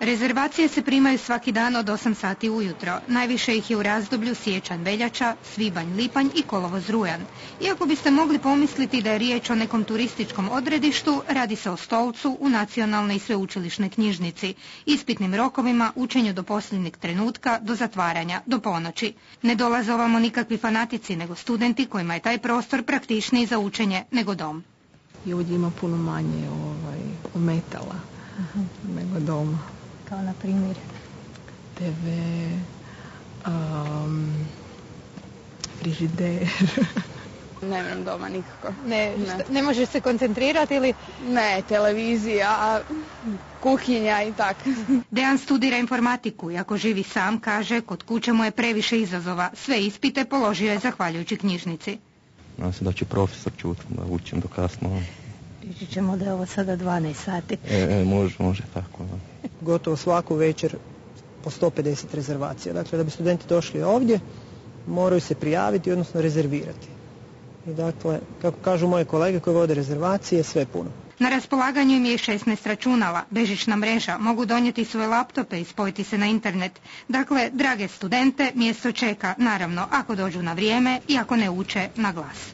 Rezervacije se primaju svaki dan od 8 sati ujutro. Najviše ih je u razdoblju siječanj-veljača, svibanj-lipanj i kolovoz-rujan. Iako biste mogli pomisliti da je riječ o nekom turističkom odredištu, radi se o stolcu u Nacionalnoj i sveučilišnoj knjižnici, ispitnim rokovima, učenju do posljednjeg trenutka, do zatvaranja, do ponoći. Ne dolaze ovamo nikakvi fanatici, nego studenti kojima je taj prostor praktičniji za učenje nego dom. I ovdje ima puno manje metala nego doma. Kao na primjer? TV, frižider. Nemam doma nikako. Ne možeš se koncentrirati ili? Ne, televizija, kuhinja i tak. Dejan studira informatiku i ako živi sam, kaže, kod kuće mu je previše izazova. Sve ispite položio je zahvaljujući knjižnici. Nadam se da će profesor čuti da učim do kasno. Reći ćemo da je ovo sada 12 sati. Može tako. Da. Gotovo svaku večer po 150 rezervacija. Dakle, da bi studenti došli ovdje, moraju se prijaviti, odnosno rezervirati. I dakle, kako kažu moje kolege koji vode rezervacije, sve je puno. Na raspolaganju im je 16 računala, bežična mreža, mogu donijeti svoje laptope i spojiti se na internet. Dakle, drage studente, mjesto čeka, naravno, ako dođu na vrijeme i ako ne uče na glas.